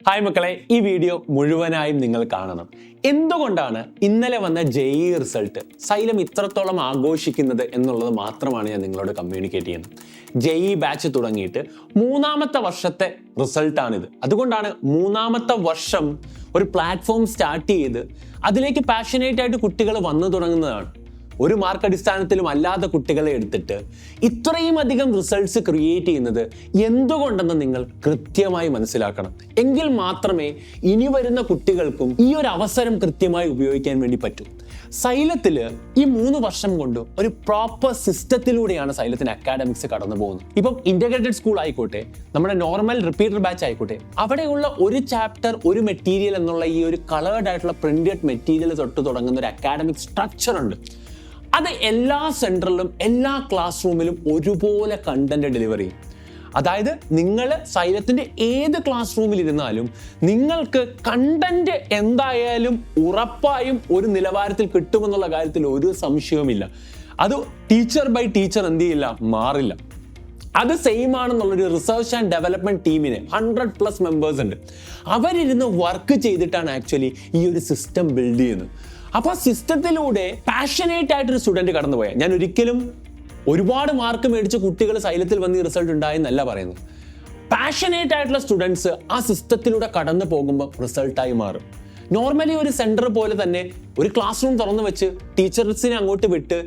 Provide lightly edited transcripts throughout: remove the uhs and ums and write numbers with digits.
Hi മക്കളെ, ഈ video മുഴുവനായും നിങ്ങൾ കാണണം. എന്തുകൊണ്ടാണ് ഇന്നലെ വന്ന JEE റിസൾട്ട് സൈലം ഇത്രത്തോളം ആഘോഷിക്കുന്നത് എന്നുള്ളത് മാത്രമാണ് ഞാൻ നിങ്ങളോട് കമ്മ്യൂണിക്കേറ്റ് ചെയ്യുന്നത്. JEE ബാച്ച് തുടങ്ങിയിട്ട് 3ാമത്തെ വർഷത്തെ റിസൾട്ടാണിത്. അതുകൊണ്ടാണ് 3ാമത്തെ വർഷം ഒരു പ്ലാറ്റ്ഫോം സ്റ്റാർട്ട് ചെയ്ത് അതിലേക്ക് പാഷനേറ്റ് ആയിട്ട് കുട്ടികൾ വന്നു തുടങ്ങുന്നതാണ്. ഒരു മാർക്ക് അടിസ്ഥാനത്തിലും അല്ലാത്ത കുട്ടികളെ എടുത്തിട്ട് ഇത്രയും അധികം റിസൾട്ട്സ് ക്രിയേറ്റ് ചെയ്യുന്നത് എന്തുകൊണ്ടെന്ന് നിങ്ങൾ കൃത്യമായി മനസ്സിലാക്കണം. എങ്കിൽ മാത്രമേ ഇനി വരുന്ന കുട്ടികൾക്കും ഈ ഒരു അവസരം കൃത്യമായി ഉപയോഗിക്കാൻ വേണ്ടി പറ്റൂ. സൈലത്തിൽ ഈ 3 വർഷം കൊണ്ട് ഒരു പ്രോപ്പർ സിസ്റ്റത്തിലൂടെയാണ് സൈലത്തിന് അക്കാഡമിക്സ് കടന്നു പോകുന്നത്. ഇപ്പം ഇന്റഗ്രേറ്റഡ് സ്കൂൾ ആയിക്കോട്ടെ, നമ്മുടെ നോർമൽ റിപ്പീറ്റർ ബാച്ച് ആയിക്കോട്ടെ, അവിടെയുള്ള ഒരു ചാപ്റ്റർ ഒരു മെറ്റീരിയൽ എന്നുള്ള ഈ ഒരു കളേർഡ് ആയിട്ടുള്ള പ്രിന്റഡ് മെറ്റീരിയൽ തൊട്ട് തുടങ്ങുന്ന ഒരു അക്കാഡമിക് സ്ട്രക്ചർ ഉണ്ട്. അത് എല്ലാ സെൻറ്ററിലും എല്ലാ ക്ലാസ് റൂമിലും ഒരുപോലെ കണ്ടന്റ് ഡെലിവറി ചെയ്യും. അതായത് നിങ്ങൾ സൈലത്തിൻ്റെ ഏത് ക്ലാസ് റൂമിൽ ഇരുന്നാലും നിങ്ങൾക്ക് കണ്ടന്റ് എന്തായാലും ഉറപ്പായും ഒരു നിലവാരത്തിൽ കിട്ടുമെന്നുള്ള കാര്യത്തിൽ ഒരു സംശയവുമില്ല. അത് ടീച്ചർ ബൈ ടീച്ചർ എന്ത് ചെയ്യില്ല, മാറില്ല. അത് സെയിം ആണെന്നുള്ളൊരു റിസർച്ച് ആൻഡ് ഡെവലപ്മെന്റ് ടീമിന് 100+ മെമ്പേഴ്സ് ഉണ്ട്. അവരിരുന്ന് വർക്ക് ചെയ്തിട്ടാണ് ആക്ച്വലി ഈ ഒരു സിസ്റ്റം ബിൽഡ് ചെയ്യുന്നത്. അപ്പോൾ സിസ്റ്റത്തിലൂടെ പാഷനേറ്റ് ആയിട്ടൊരു സ്റ്റുഡൻറ്റ് കടന്നു പോയാൽ, ഞാൻ ഒരിക്കലും ഒരുപാട് മാർക്ക് മേടിച്ച കുട്ടികൾ സൈലത്തിൽ വന്ന് ഈ റിസൾട്ട് ഉണ്ടായെന്നല്ല പറയുന്നത്. പാഷനേറ്റ് ആയിട്ടുള്ള സ്റ്റുഡൻസ് ആ സിസ്റ്റത്തിലൂടെ കടന്നു പോകുമ്പോൾ റിസൾട്ടായി മാറും. നോർമലി ഒരു സെൻറ്റർ പോലെ തന്നെ ഒരു ക്ലാസ് റൂം തുറന്നു വെച്ച് ടീച്ചേഴ്സിനെ അങ്ങോട്ട് വിട്ട്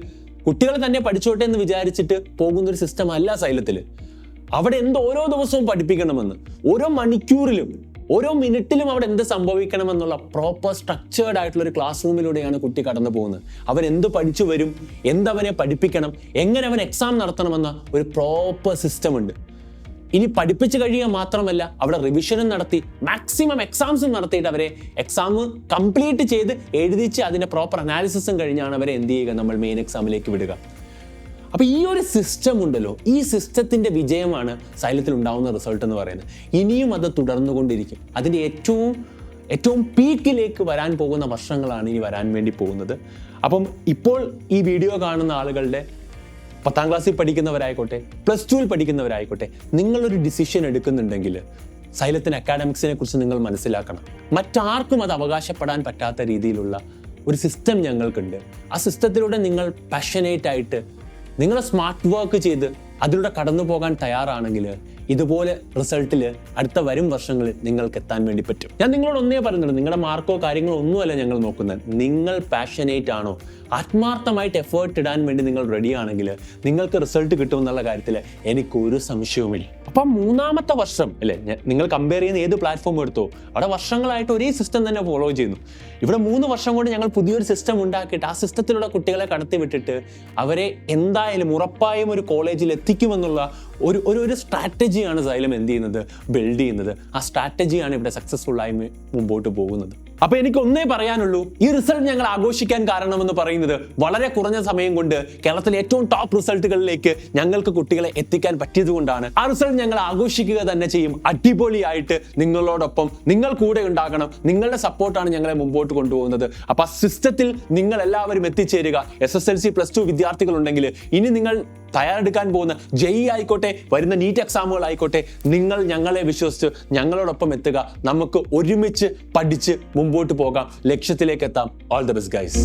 കുട്ടികൾ തന്നെ പഠിച്ചോട്ടെ എന്ന് വിചാരിച്ചിട്ട് പോകുന്നൊരു സിസ്റ്റം അല്ല സൈലത്തിൽ. അവിടെ ഓരോ ദിവസവും പഠിപ്പിക്കണമെന്ന്, ഓരോ മണിക്കൂറിലും ഓരോ മിനിറ്റിലും അവിടെ എന്ത് സംഭവിക്കണമെന്നുള്ള പ്രോപ്പർ സ്ട്രക്ചേർഡ് ആയിട്ടുള്ള ഒരു ക്ലാസ് റൂമിലൂടെയാണ് കുട്ടി കടന്നു പോകുന്നത്. അവൻ എന്ത് പഠിച്ചു വരും, എന്തവനെ പഠിപ്പിക്കണം, എങ്ങനെ അവൻ എക്സാം നടത്തണമെന്ന ഒരു പ്രോപ്പർ സിസ്റ്റം ഉണ്ട്. ഇനി പഠിപ്പിച്ച് കഴിയുക മാത്രമല്ല, അവിടെ റിവിഷനും നടത്തി മാക്സിമം എക്സാംസും നടത്തിയിട്ട് അവരെ എക്സാം കംപ്ലീറ്റ് ചെയ്ത് എഴുതിച്ച് അതിൻ്റെ പ്രോപ്പർ അനാലിസിസും കഴിഞ്ഞാണ് അവരെ എന്ത് ചെയ്യുക, നമ്മൾ മെയിൻ എക്സാമിലേക്ക് വിടുക. അപ്പോൾ ഈ ഒരു സിസ്റ്റം ഉണ്ടല്ലോ, ഈ സിസ്റ്റത്തിൻ്റെ വിജയമാണ് സൈലത്തിൽ ഉണ്ടാവുന്ന റിസൾട്ട് എന്ന് പറയുന്നത്. ഇനിയും അത് തുടർന്നുകൊണ്ടിരിക്കും. അതിൻ്റെ ഏറ്റവും പീക്കിലേക്ക് വരാൻ പോകുന്ന വർഷങ്ങളാണ് ഇനി വരാൻ വേണ്ടി പോകുന്നത്. അപ്പം ഇപ്പോൾ ഈ വീഡിയോ കാണുന്ന ആളുകളുടെ 10ാം ക്ലാസ്സിൽ പഠിക്കുന്നവരായിക്കോട്ടെ, +2ൽ പഠിക്കുന്നവരായിക്കോട്ടെ, നിങ്ങളൊരു ഡിസിഷൻ എടുക്കുന്നുണ്ടെങ്കിൽ സൈലത്തിന് അക്കാഡമിക്സിനെ കുറിച്ച് നിങ്ങൾ മനസ്സിലാക്കണം. മറ്റാർക്കും അത് അവകാശപ്പെടാൻ പറ്റാത്ത രീതിയിലുള്ള ഒരു സിസ്റ്റം ഞങ്ങൾക്കുണ്ട്. ആ സിസ്റ്റത്തിലൂടെ നിങ്ങൾ പാഷനേറ്റ് ആയിട്ട് നിങ്ങൾ സ്മാർട്ട് വർക്ക് ചെയ്ത് അതിലൂടെ കടന്നു പോകാൻ തയ്യാറാണെങ്കിൽ ഇതുപോലെ റിസൾട്ടിൽ അടുത്ത വരും വർഷങ്ങളിൽ നിങ്ങൾക്ക് എത്താൻ വേണ്ടി പറ്റും. ഞാൻ നിങ്ങളോട് ഒന്നേ പറയുന്നുണ്ട്, നിങ്ങളുടെ മാർക്കോ കാര്യങ്ങളോ ഒന്നുമല്ല ഞങ്ങൾ നോക്കുന്നത്. നിങ്ങൾ പാഷനേറ്റ് ആണോ, ആത്മാർത്ഥമായിട്ട് എഫേർട്ട് ഇടാൻ വേണ്ടി നിങ്ങൾ റെഡി ആണെങ്കിൽ നിങ്ങൾക്ക് റിസൾട്ട് കിട്ടുമെന്നുള്ള കാര്യത്തിൽ എനിക്കൊരു സംശയവുമില്ല. അപ്പം 3ാമത്തെ വർഷം അല്ലേ, നിങ്ങൾ കമ്പയർ ചെയ്യുന്ന ഏത് പ്ലാറ്റ്ഫോം എടുത്തോ, അവിടെ വർഷങ്ങളായിട്ട് ഒരേ സിസ്റ്റം തന്നെ ഫോളോ ചെയ്യുന്നു. ഇവിടെ 3 വർഷം കൊണ്ട് ഞങ്ങൾ പുതിയൊരു സിസ്റ്റം ഉണ്ടാക്കിയിട്ട് ആ സിസ്റ്റത്തിലൂടെ കുട്ടികളെ കടത്തി വിട്ടിട്ട് അവരെ എന്തായാലും ഉറപ്പായും ഒരു കോളേജിൽ എത്തിക്കുമെന്നുള്ള ഒരു സ്ട്രാറ്റജിയാണ് സൈലം എന്ത് ചെയ്യുന്നത്, ബിൽഡ് ചെയ്യുന്നത്. ആ സ്ട്രാറ്റജിയാണ് ഇവിടെ സക്സസ്ഫുള്ളായി മുമ്പോട്ട് പോകുന്നത്. അപ്പോൾ എനിക്ക് ഒന്നേ പറയാനുള്ളൂ, ഈ റിസൾട്ട് ഞങ്ങൾ ആഘോഷിക്കാൻ കാരണമെന്ന് പറയുന്നത് വളരെ കുറഞ്ഞ സമയം കൊണ്ട് കേരളത്തിലെ ഏറ്റവും ടോപ്പ് റിസൾട്ടുകളിലേക്ക് ഞങ്ങൾക്ക് കുട്ടികളെ എത്തിക്കാൻ പറ്റിയത് കൊണ്ടാണ്. ആ റിസൾട്ട് ഞങ്ങൾ ആഘോഷിക്കുക തന്നെ ചെയ്യും, അടിപൊളിയായിട്ട്. നിങ്ങളോടൊപ്പം നിങ്ങൾ കൂടെ ഉണ്ടാകണം, നിങ്ങളുടെ സപ്പോർട്ടാണ് ഞങ്ങളെ മുമ്പോട്ട് കൊണ്ടുപോകുന്നത്. അപ്പോൾ ആ സിസ്റ്റത്തിൽ നിങ്ങൾ എല്ലാവരും എത്തിച്ചേരുക. SSLC +2 വിദ്യാർത്ഥികൾ ഉണ്ടെങ്കിൽ ഇനി നിങ്ങൾ തയ്യാറെടുക്കാൻ പോകുന്ന JEE ആയിക്കോട്ടെ, വരുന്ന നീറ്റ് എക്സാമുകൾ ആയിക്കോട്ടെ, നിങ്ങൾ ഞങ്ങളെ വിശ്വസിച്ച് ഞങ്ങളോടൊപ്പം എത്തുക. നമുക്ക് ഒരുമിച്ച് പഠിച്ച് മുമ്പോട്ട് പോകാം, ലക്ഷ്യത്തിലേക്ക് എത്താം. All the best guys.